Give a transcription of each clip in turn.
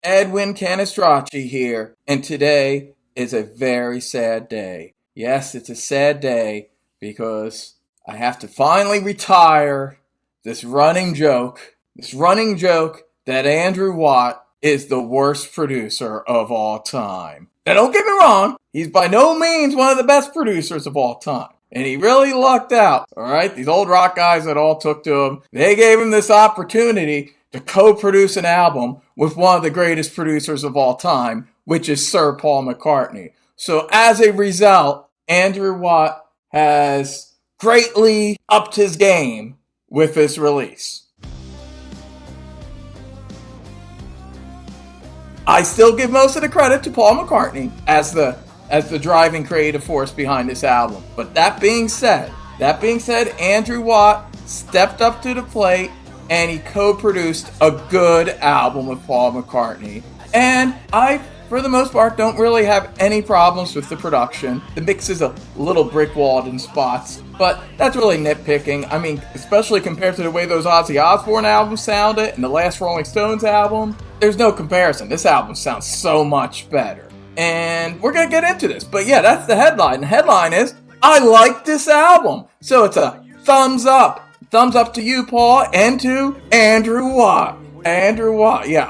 Edwin Canistracci here, and today is a very sad day. Yes, it's a sad day because I have to finally retire this running joke that Andrew Watt is the worst producer of all time. Now don't get me wrong, he's by no means one of the best producers of all time. And he really lucked out, alright? These old rock guys that all took to him, they gave him this opportunity to co-produce an album with one of the greatest producers of all time, which is Sir Paul McCartney. So as a result, Andrew Watt has greatly upped his game with this release. I still give most of the credit to Paul McCartney as the driving creative force behind this album. But that being said, Andrew Watt stepped up to the plate and he co-produced a good album with Paul McCartney. And I, for the most part, don't really have any problems with the production. The mix is a little brick-walled in spots, but that's really nitpicking. I mean, especially compared to the way those Ozzy Osbourne albums sounded and the last Rolling Stones album, there's no comparison. This album sounds so much better. And we're going to get into this. But yeah, that's the headline. The headline is, I like this album. So it's a thumbs up. Thumbs up to you, Paul, and to Andrew Watt. Andrew Watt. Yeah,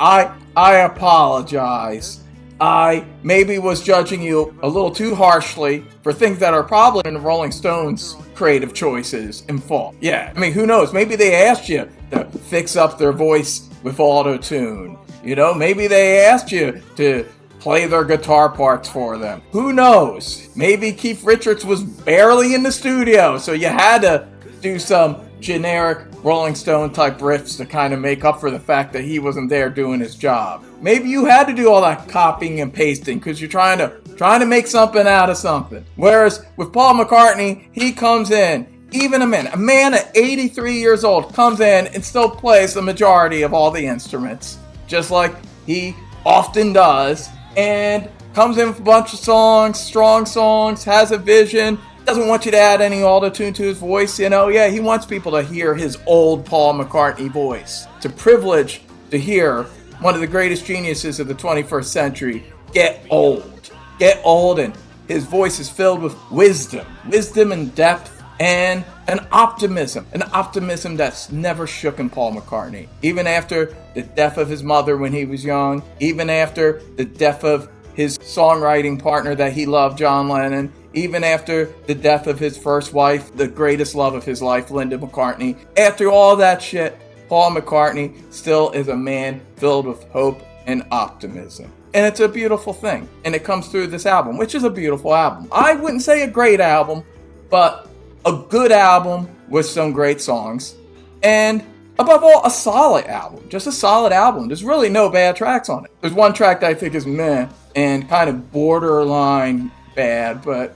I apologize. I maybe was judging you a little too harshly for things that are probably in the Rolling Stones' creative choices and fault. Yeah, I mean, who knows? Maybe they asked you to fix up their voice with auto-tune. You know, maybe they asked you to play their guitar parts for them. Who knows? Maybe Keith Richards was barely in the studio, so you had to do some generic Rolling Stone type riffs to kind of make up for the fact that he wasn't there doing his job. Maybe you had to do all that copying and pasting because you're trying to make something out of something. Whereas with Paul McCartney, he comes in, even a man at 83 years old comes in and still plays the majority of all the instruments, just like he often does, and comes in with a bunch of songs, strong songs, has a vision, doesn't want you to add any auto-tune to his voice, you know. Yeah, he wants people to hear his old Paul McCartney voice. It's a privilege to hear one of the greatest geniuses of the 21st century get old, and his voice is filled with wisdom and depth, and an optimism that's never shook in Paul McCartney. Even after the death of his mother when he was young, even after the death of his songwriting partner that he loved, John Lennon, even after the death of his first wife, the greatest love of his life, Linda McCartney. After all that shit, Paul McCartney still is a man filled with hope and optimism. And it's a beautiful thing. And it comes through this album, which is a beautiful album. I wouldn't say a great album, but a good album with some great songs. And above all, a solid album. Just a solid album. There's really no bad tracks on it. There's one track that I think is meh and kind of borderline bad, but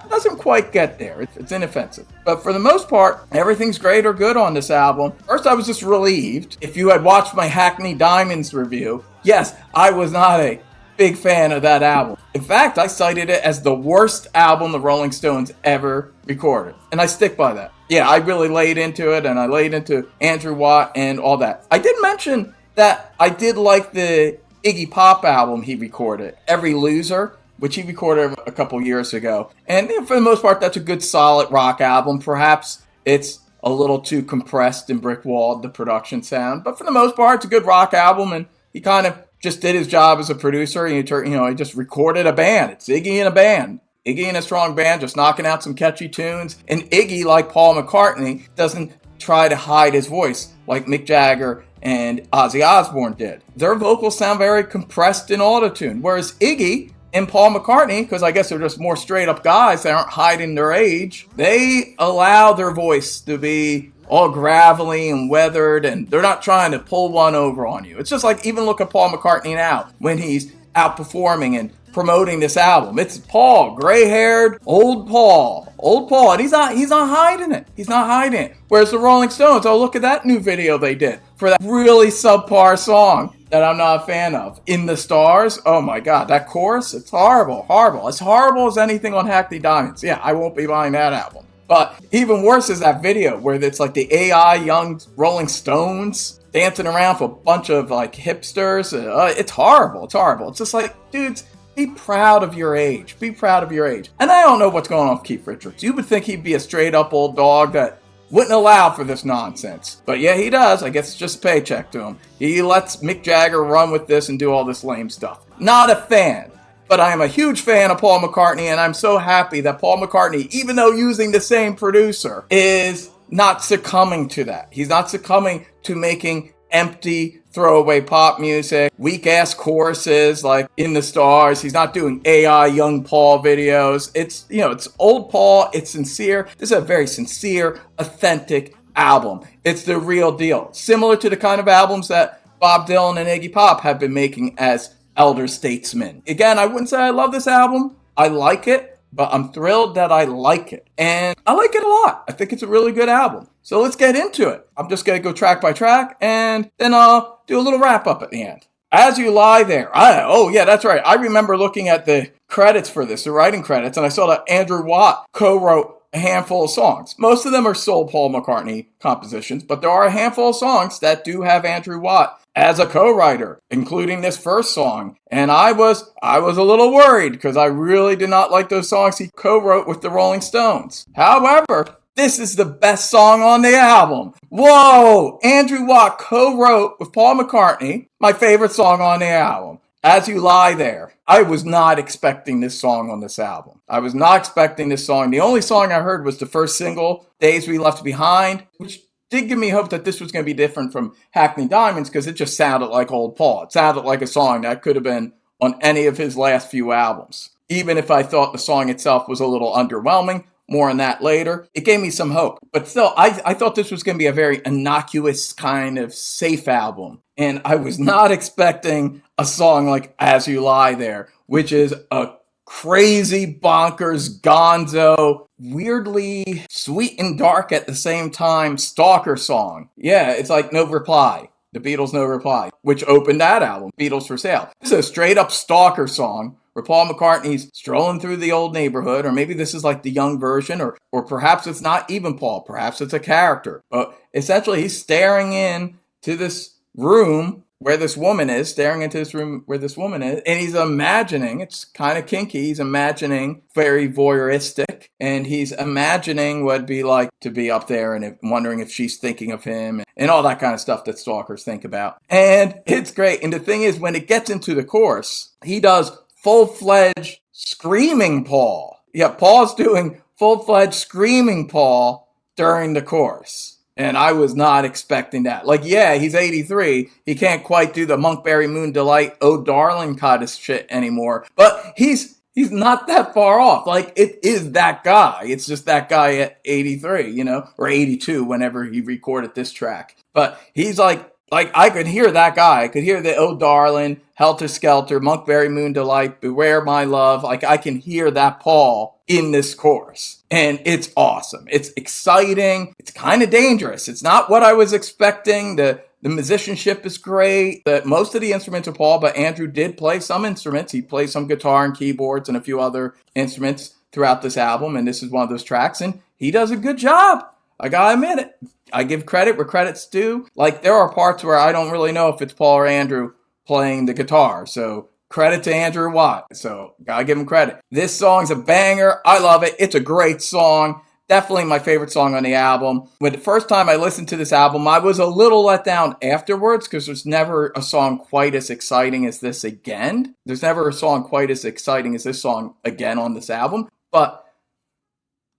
doesn't quite get there. It's inoffensive. But for the most part, everything's great or good on this album. First, I was just relieved. If you had watched my Hackney Diamonds review, yes, I was not a big fan of that album. In fact, I cited it as the worst album the Rolling Stones ever recorded. And I stick by that. Yeah, I really laid into it, and I laid into Andrew Watt and all that. I did mention that I did like the Iggy Pop album he recorded, Every Loser, which he recorded a couple years ago. And for the most part, that's a good, solid rock album. Perhaps it's a little too compressed and brick-walled, the production sound. But for the most part, it's a good rock album, and he kind of just did his job as a producer. He just recorded a band. It's Iggy and a band. Iggy and a strong band, just knocking out some catchy tunes. And Iggy, like Paul McCartney, doesn't try to hide his voice like Mick Jagger and Ozzy Osbourne did. Their vocals sound very compressed in autotune, whereas Iggy and Paul McCartney, because I guess they're just more straight-up guys that aren't hiding their age, they allow their voice to be all gravelly and weathered, and they're not trying to pull one over on you. It's just like, even look at Paul McCartney now, when he's out performing and promoting this album. It's Paul, gray-haired, old Paul, and he's not hiding it. He's not hiding it. Whereas the Rolling Stones, oh, look at that new video they did for that really subpar song that I'm not a fan of. In the Stars, oh my God, that chorus, it's horrible. As horrible as anything on Hackney Diamonds. Yeah, I won't be buying that album. But even worse is that video where it's like the AI young Rolling Stones dancing around for a bunch of like hipsters. It's horrible. It's horrible. It's just like, dudes, be proud of your age. Be proud of your age. And I don't know what's going on with Keith Richards. You would think he'd be a straight up old dog that wouldn't allow for this nonsense. But yeah, he does. I guess it's just a paycheck to him. He lets Mick Jagger run with this and do all this lame stuff. Not a fan. But I am a huge fan of Paul McCartney, and I'm so happy that Paul McCartney, even though using the same producer, is not succumbing to that. He's not succumbing to making empty throwaway pop music, weak-ass choruses like In the Stars. He's not doing AI Young Paul videos. It's, it's old Paul. It's sincere. This is a very sincere, authentic album. It's the real deal. Similar to the kind of albums that Bob Dylan and Iggy Pop have been making as elder statesmen. Again, I wouldn't say I love this album. I like it, but I'm thrilled that I like it. And I like it a lot. I think it's a really good album. So let's get into it. I'm just going to go track by track, and then I'll do a little wrap up at the end. As You Lie There. Oh, yeah, that's right. I remember looking at the credits for this, the writing credits, and I saw that Andrew Watt co-wrote a handful of songs. Most of them are sole Paul McCartney compositions, but there are a handful of songs that do have Andrew Watt as a co-writer, including this first song. And I was a little worried because I really did not like those songs he co-wrote with the Rolling Stones. However, this is the best song on the album. Whoa! Andrew Watt co-wrote with Paul McCartney my favorite song on the album, As You Lie There. I was not expecting this song on this album. I was not expecting this song. The only song I heard was the first single, Days We Left Behind, which did give me hope that this was going to be different from Hackney Diamonds because it just sounded like old Paul. It sounded like a song that could have been on any of his last few albums. Even if I thought the song itself was a little underwhelming, more on that later, it gave me some hope. But still, I thought this was going to be a very innocuous kind of safe album. And I was not expecting a song like As You Lie There, which is a crazy, bonkers, gonzo, weirdly sweet and dark at the same time stalker song. Yeah, it's like No Reply. The Beatles' No Reply, which opened that album, Beatles for Sale. This is a straight up stalker song where Paul McCartney's strolling through the old neighborhood, or maybe this is like the young version, or perhaps it's not even Paul, perhaps it's a character. But essentially he's staring in to this room where this woman is, staring into this room where this woman is, and he's imagining, it's kind of kinky, he's imagining, very voyeuristic, and he's imagining what it'd be like to be up there and wondering if she's thinking of him, and all that kind of stuff that stalkers think about. And it's great. And the thing is, when it gets into the chorus, he does full-fledged screaming Paul. Yeah, Paul's doing full-fledged screaming Paul during the chorus. And I was not expecting that. Like, yeah, he's 83. He can't quite do the Monkberry Moon Delight, oh darling kind of shit anymore. But he's not that far off. Like, it is that guy. It's just that guy at 83, or 82 whenever he recorded this track. But he's like I could hear that guy. I could hear the oh darling, Helter Skelter, Monkberry Moon Delight, Beware My Love. Like, I can hear that Paul in this chorus. And it's awesome. It's exciting. It's kind of dangerous. It's not what I was expecting. The musicianship is great. Most of the instruments are Paul, but Andrew did play some instruments. He played some guitar and keyboards and a few other instruments throughout this album. And this is one of those tracks. And he does a good job. I gotta admit it. I give credit where credit's due. Like, there are parts where I don't really know if it's Paul or Andrew playing the guitar. So credit to Andrew Watt. So gotta give him credit. This song's a banger. I love it. It's a great song. Definitely my favorite song on the album. When the first time I listened to this album, I was a little let down afterwards because there's never a song quite as exciting as this again. There's never a song quite as exciting as this song again on this album. But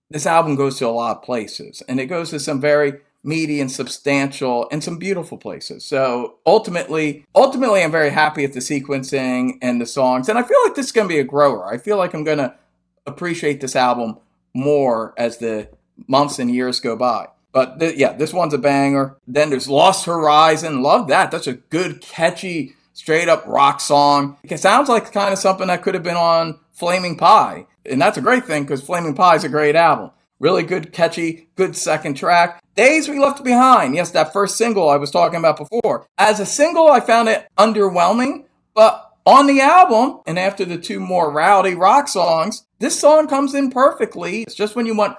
this album goes to a lot of places. And it goes to some very meaty and substantial and some beautiful places. So ultimately, I'm very happy with the sequencing and the songs. And I feel like this is going to be a grower. I feel like I'm going to appreciate this album more as the months and years go by. But this one's a banger. Then there's Lost Horizon. Love that. That's a good, catchy, straight up rock song. It sounds like kind of something that could have been on Flaming Pie. And that's a great thing because Flaming Pie is a great album. Really good, catchy, good second track. Days We Left Behind. Yes, that first single I was talking about before. As a single, I found it underwhelming. But on the album, and after the two more rowdy rock songs, this song comes in perfectly. It's just when you want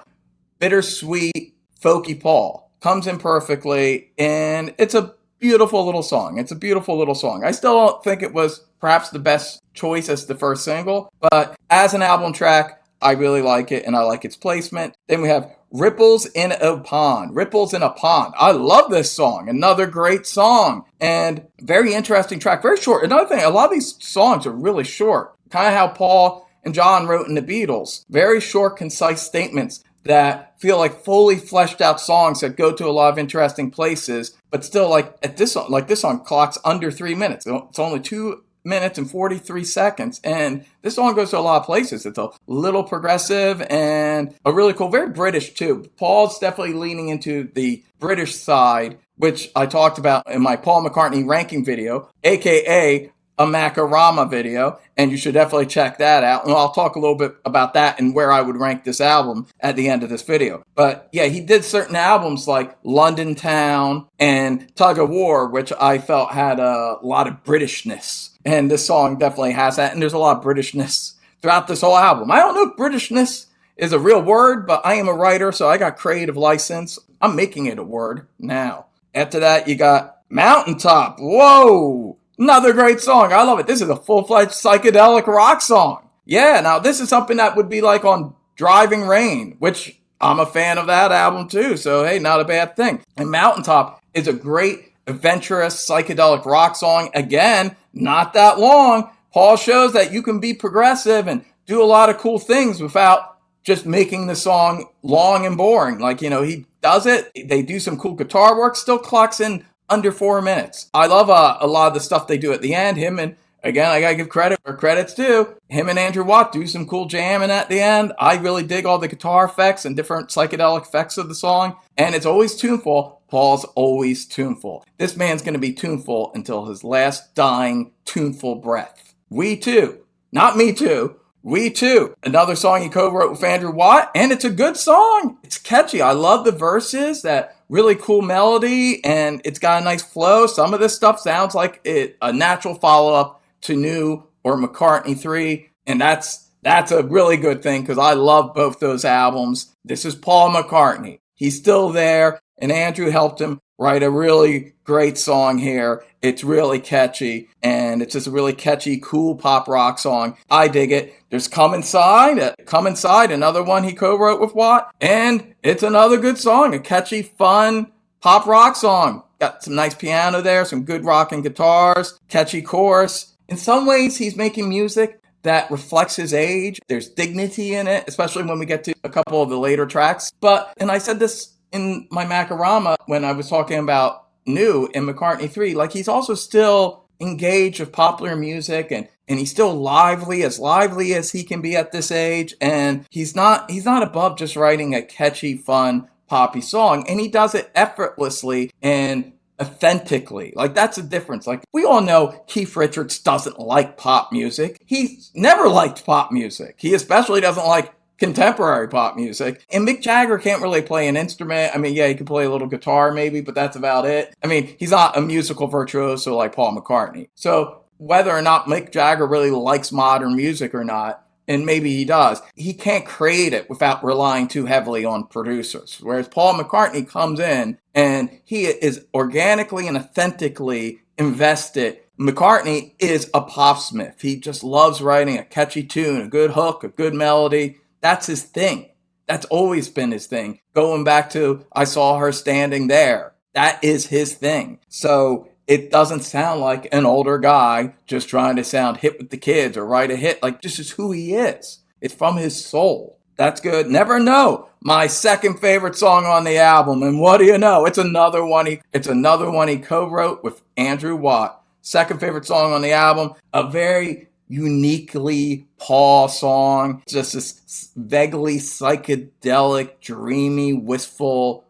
bittersweet, folky Paul. Comes in perfectly, and it's a beautiful little song. It's a beautiful little song. I still don't think it was perhaps the best choice as the first single, but as an album track, I really like it, and I like its placement. Then we have Ripples in a Pond. Ripples in a Pond. I love this song. Another great song. And very interesting track. Very short. Another thing, a lot of these songs are really short. Kind of how Paul and John wrote in the Beatles. Very short, concise statements that feel like fully fleshed out songs that go to a lot of interesting places, but still this song clocks under 3 minutes. It's only 2 minutes and 43 seconds, and this song goes to a lot of places. It's a little progressive and a really cool, very British too. Paul's definitely leaning into the British side, which I talked about in my Paul McCartney ranking video, aka a Macarama video, and you should definitely check that out. And I'll talk a little bit about that and where I would rank this album at the end of this video. But yeah, he did certain albums like London Town and Tug of War, which I felt had a lot of Britishness. And this song definitely has that, and there's a lot of Britishness throughout this whole album. I don't know if Britishness is a real word, but I am a writer, so I got creative license. I'm making it a word now. After that, you got Mountaintop. Whoa! Another great song. I love it. This is a full-fledged psychedelic rock song. Yeah, now this is something that would be like on Driving Rain, which I'm a fan of that album too. So, hey, not a bad thing. And Mountaintop is a great, adventurous, psychedelic rock song. Again, not that long. Paul shows that you can be progressive and do a lot of cool things without just making the song long and boring. Like, he does it. They do some cool guitar work, still clocks in under 4 minutes. I love a lot of the stuff they do at the end. Him and, again, I gotta give credit where credit's due. Him and Andrew Watt do some cool jamming at the end. I really dig all the guitar effects and different psychedelic effects of the song. And it's always tuneful. Paul's always tuneful. This man's gonna be tuneful until his last dying tuneful breath. We Too. Not Me Too. We Too. Another song he co-wrote with Andrew Watt, and it's a good song. It's catchy. I love the verses, that really cool melody, and it's got a nice flow. Some of this stuff sounds like a natural follow-up to New or McCartney 3, and that's a really good thing because I love both those albums. This is Paul McCartney. He's still there, and Andrew helped him write a really great song here. It's really catchy, and it's just a really catchy, cool pop rock song. I dig it. There's Come Inside, another one he co-wrote with Watt, and it's another good song, a catchy, fun pop rock song. Got some nice piano there, some good rocking guitars, catchy chorus. In some ways, he's making music that reflects his age. There's dignity in it, especially when we get to a couple of the later tracks. And I said this in my Macarama when I was talking about New in McCartney 3, like he's also still engaged with popular music and he's still lively as he can be at this age. And he's not above just writing a catchy, fun, poppy song. And he does it effortlessly and authentically. Like, that's a difference. Like, we all know Keith Richards doesn't like pop music. He's never liked pop music. He especially doesn't like contemporary pop music. And Mick Jagger can't really play an instrument. I mean, yeah, he can play a little guitar maybe, but that's about it. I mean, he's not a musical virtuoso like Paul McCartney. So whether or not Mick Jagger really likes modern music or not, and maybe he does, he can't create it without relying too heavily on producers. Whereas Paul McCartney comes in and he is organically and authentically invested. McCartney is a popsmith. He just loves writing a catchy tune, a good hook, a good melody. That's his thing. That's always been his thing. Going back to I Saw Her Standing There. That is his thing. So it doesn't sound like an older guy just trying to sound hip with the kids or write a hit. Like, this is who he is. It's from his soul. That's good. Never Know, my second favorite song on the album. And what do you know? It's another one he co-wrote with Andrew Watt. Second favorite song on the album. A very uniquely Paul song. Just this vaguely psychedelic, dreamy, wistful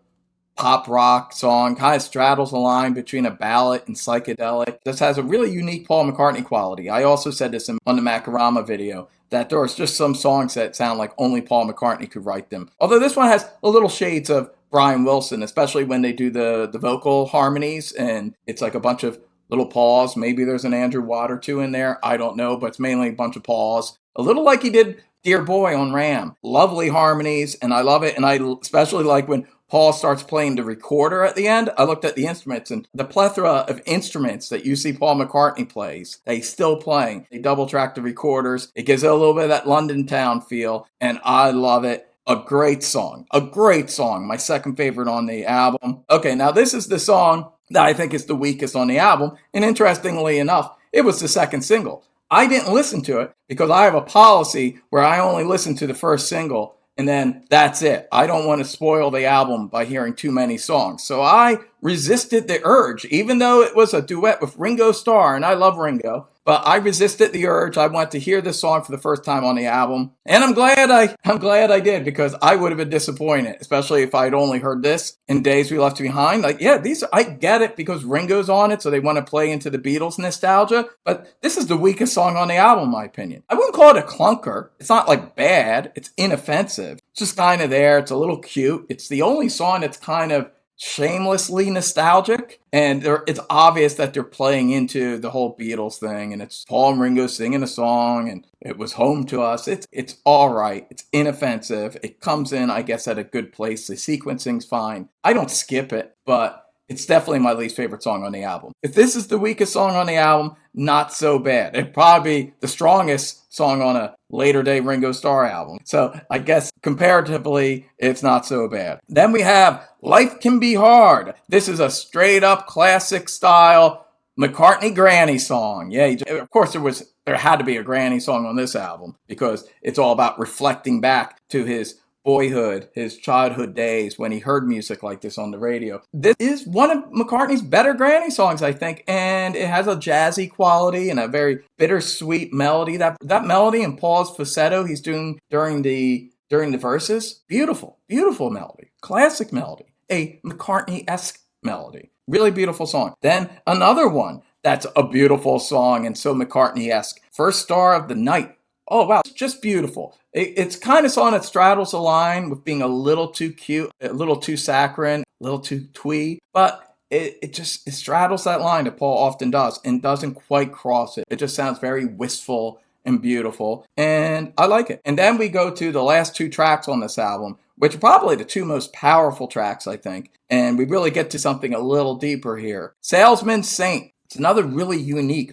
pop rock song. Kind of straddles the line between a ballad and psychedelic. This has a really unique Paul McCartney quality. I also said this on the Macarama video, that there's just some songs that sound like only Paul McCartney could write them. Although this one has a little shades of Brian Wilson, especially when they do the vocal harmonies, and it's like a bunch of little Pauls. Maybe there's an Andrew Watt or two in there. I don't know, but it's mainly a bunch of Pauls. A little like he did Dear Boy on Ram. Lovely harmonies, and I love it. And I especially like when Paul starts playing the recorder at the end. I looked at the instruments, and the plethora of instruments that you see Paul McCartney plays, that he's still playing. They double track the recorders. It gives it a little bit of that London town feel, and I love it. A great song. A great song. My second favorite on the album. Okay, now this is the song that I think is the weakest on the album. And interestingly enough, it was the second single. I didn't listen to it because I have a policy where I only listen to the first single and then that's it. I don't want to spoil the album by hearing too many songs. So I resisted the urge, even though it was a duet with Ringo Starr, and I love Ringo. But I resisted the urge. I wanted to hear this song for the first time on the album. And I'm glad I did, because I would have been disappointed, especially if I'd only heard this in Days We Left Behind. Like, yeah, I get it because Ringo's on it, so they want to play into the Beatles nostalgia. But this is the weakest song on the album, in my opinion. I wouldn't call it a clunker. It's not like bad. It's inoffensive. It's just kind of there. It's a little cute. It's the only song that's kind of shamelessly nostalgic, and it's obvious that they're playing into the whole Beatles thing, and it's Paul and Ringo singing a song, and it was Home to Us. It's all right. It's inoffensive. It comes in, I guess, at a good place. The sequencing's fine. I don't skip it, but it's definitely my least favorite song on the album. If this is the weakest song on the album, not so bad. It'd probably be the strongest song on a later day Ringo Starr album. So I guess comparatively, it's not so bad. Then we have Life Can Be Hard. This is a straight up classic style McCartney granny song. Yeah, of course there had to be a granny song on this album because it's all about reflecting back to his boyhood, his childhood days when he heard music like this on the radio. This is one of McCartney's better granny songs, I think, and it has a jazzy quality and a very bittersweet melody. That melody and Paul's falsetto he's doing during the verses, beautiful melody, classic melody, a McCartney-esque melody. Really beautiful song. Then another one that's a beautiful song and so McCartney-esque, First Star of the Night. Oh, wow. It's just beautiful. It's kind of song that straddles the line with being a little too cute, a little too saccharine, a little too twee. But it straddles that line that Paul often does and doesn't quite cross it. It just sounds very wistful and beautiful. And I like it. And then we go to the last two tracks on this album, which are probably the two most powerful tracks, I think. And we really get to something a little deeper here. Salesman Saint. It's another really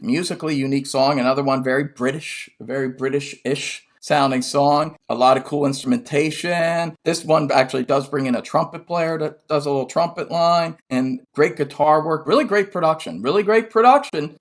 musically unique song. Another one very British-ish sounding song. A lot of cool instrumentation. This one actually does bring in a trumpet player that does a little trumpet line and great guitar work. Really great production.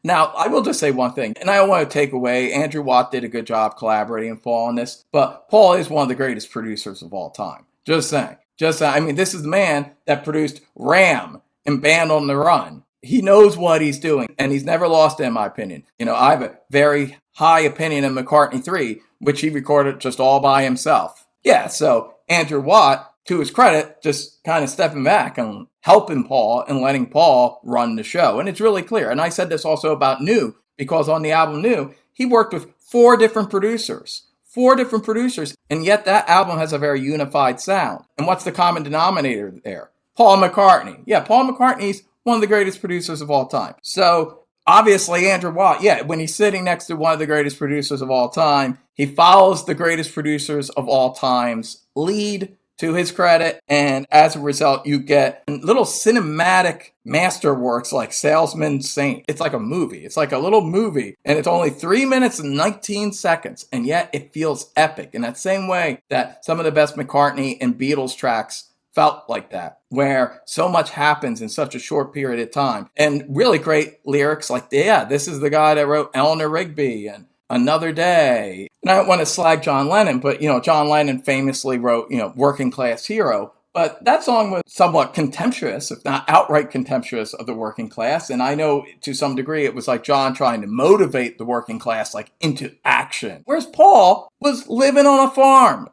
Now, I will just say one thing, and I don't want to take away. Andrew Watt did a good job collaborating with Paul on this, but Paul is one of the greatest producers of all time. Just saying. I mean, this is the man that produced Ram and Band on the Run. He knows what he's doing, and he's never lost it, in my opinion. You know, I have a very high opinion of McCartney 3, which he recorded just all by himself. Yeah, so Andrew Watt, to his credit, just kind of stepping back and helping Paul and letting Paul run the show. And it's really clear. And I said this also about New, because on the album New, he worked with four different producers, and yet that album has a very unified sound. And what's the common denominator there? Paul McCartney. Yeah, Paul McCartney's one of the greatest producers of all time. So obviously Andrew Watt, when he's sitting next to one of the greatest producers of all time, he follows the greatest producers of all time's lead, to his credit. And as a result, you get little cinematic masterworks like Salesman Saint. It's like a movie. It's like a little movie. And it's only 3 minutes and 19 seconds. And yet it feels epic in that same way that some of the best McCartney and Beatles tracks felt like that, where so much happens in such a short period of time. And really great lyrics like, this is the guy that wrote Eleanor Rigby and Another Day. And I don't want to slag John Lennon, but, John Lennon famously wrote, Working Class Hero. But that song was somewhat contemptuous, if not outright contemptuous, of the working class. And I know to some degree it was like John trying to motivate the working class into action. Whereas Paul was living in a farm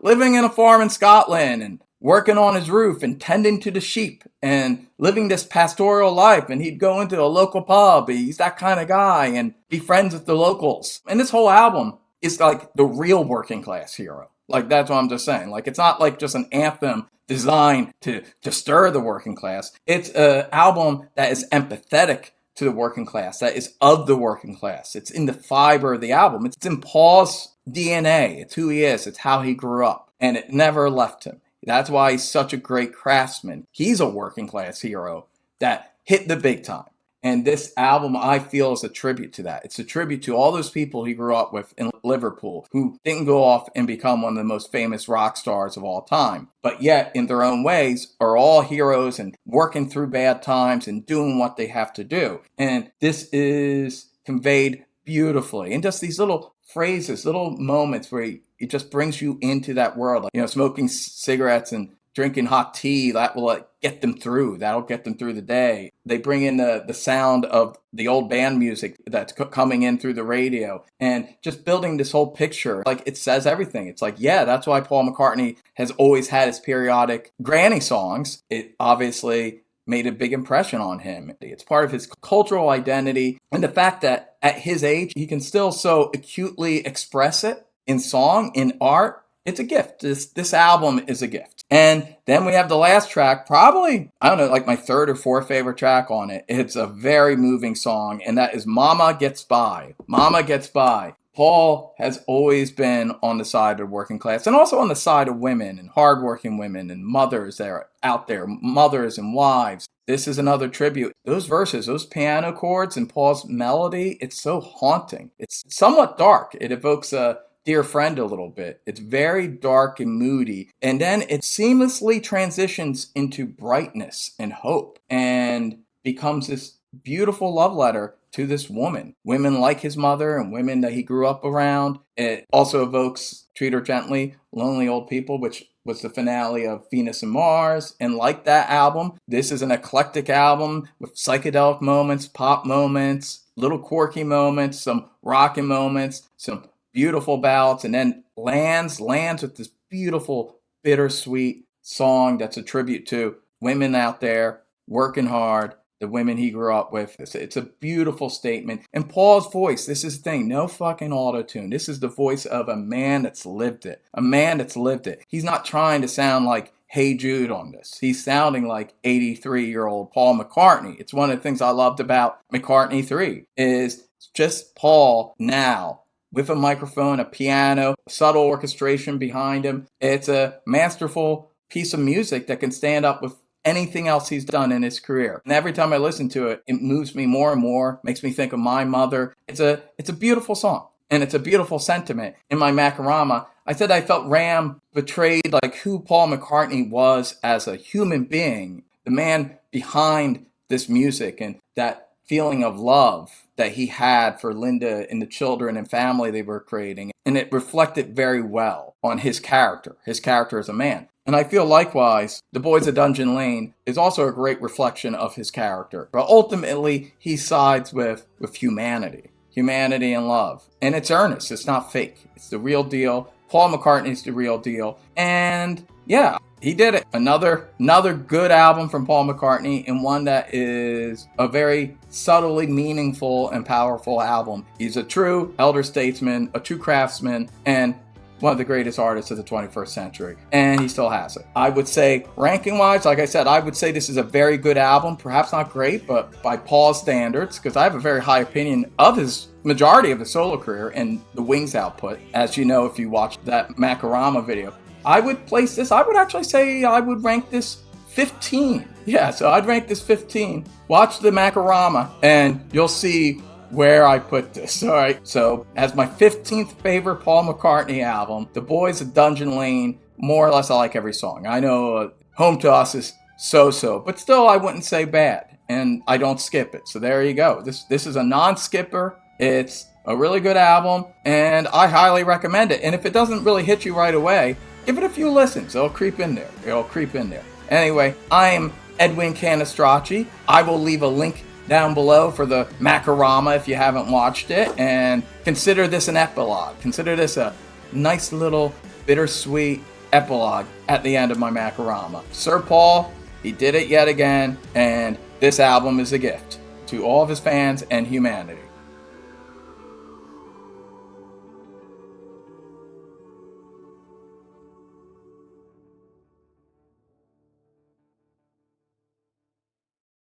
in Scotland and working on his roof and tending to the sheep and living this pastoral life. And he'd go into a local pub. He's that kind of guy and be friends with the locals. And this whole album is like the real working class hero. Like, that's what I'm just saying. Like, it's not like just an anthem designed to stir the working class. It's an album that is empathetic to the working class, that is of the working class. It's in the fiber of the album. It's in Paul's DNA. It's who he is. It's how he grew up. And it never left him. That's why he's such a great craftsman. He's a working class hero that hit the big time. And this album, I feel, is a tribute to that. It's a tribute to all those people he grew up with in Liverpool who didn't go off and become one of the most famous rock stars of all time, but yet in their own ways are all heroes and working through bad times and doing what they have to do. And this is conveyed beautifully in just these little phrases, little moments where it just brings you into that world. Like, smoking cigarettes and drinking hot tea, that will get them through. That'll get them through the day. They bring in the sound of the old band music that's coming in through the radio and just building this whole picture. Like, it says everything. It's like, yeah, that's why Paul McCartney has always had his periodic granny songs. It obviously made a big impression on him. It's part of his cultural identity. And the fact that at his age, he can still so acutely express it in song, in art, it's a gift. This album is a gift. And then we have the last track, probably, I don't know, like my third or fourth favorite track on it. It's a very moving song, and that is Mama Gets By. Mama Gets By. Paul has always been on the side of working class and also on the side of women and hardworking women and mothers that are out there, mothers and wives. This is another tribute. Those verses, those piano chords and Paul's melody, it's so haunting. It's somewhat dark. It evokes a Dear Friend a little bit. It's very dark and moody. And then it seamlessly transitions into brightness and hope and becomes this beautiful love letter to this woman. Women like his mother and women that he grew up around. It also evokes Treat Her Gently, Lonely Old People, which was the finale of Venus and Mars. And like that album, this is an eclectic album with psychedelic moments, pop moments, little quirky moments, some rockin' moments, some beautiful ballads, and then lands with this beautiful bittersweet song that's a tribute to women out there working hard, the women he grew up with. It's a beautiful statement. And Paul's voice, this is the thing, no fucking auto-tune. This is the voice of a man that's lived it. A man that's lived it. He's not trying to sound like Hey Jude on this. He's sounding like 83-year-old Paul McCartney. It's one of the things I loved about McCartney 3 is just Paul now, with a microphone, a piano, subtle orchestration behind him. It's a masterful piece of music that can stand up with anything else he's done in his career. And every time I listen to it, it moves me more and more, makes me think of my mother. It's a beautiful song, and it's a beautiful sentiment. In my Macarama, I said I felt Ram betrayed like who Paul McCartney was as a human being, the man behind this music and that feeling of love that he had for Linda and the children and family they were creating. And it reflected very well on his character as a man. And I feel likewise, The Boys of Dungeon Lane is also a great reflection of his character. But ultimately, he sides with humanity and love. And it's earnest. It's not fake. It's the real deal. Paul McCartney's the real deal. And yeah, he did it. Another good album from Paul McCartney, and one that is a very subtly meaningful and powerful album. He's a true elder statesman, a true craftsman, and one of the greatest artists of the 21st century. And he still has it. I would say, ranking-wise, like I said, I would say this is a very good album. Perhaps not great, but by Paul's standards, because I have a very high opinion of his majority of his solo career and the Wings output. As you know, if you watched that Macarama video, I would place this, I would actually say I would rank this 15. Yeah, so I'd rank this 15. Watch the Macarama and you'll see where I put this. All right, so as my 15th favorite Paul McCartney album, The Boys of Dungeon Lane, more or less I like every song. I know Home to Us is so-so, but still I wouldn't say bad, and I don't skip it. So there you go. This is a non-skipper. It's a really good album, and I highly recommend it. And if it doesn't really hit you right away, give it a few listens. It'll creep in there. Anyway, I am Edwin Canistracci. I will leave a link down below for the Macarama if you haven't watched it. And consider this an epilogue. Consider this a nice little bittersweet epilogue at the end of my Macarama. Sir Paul, he did it yet again. And this album is a gift to all of his fans and humanity.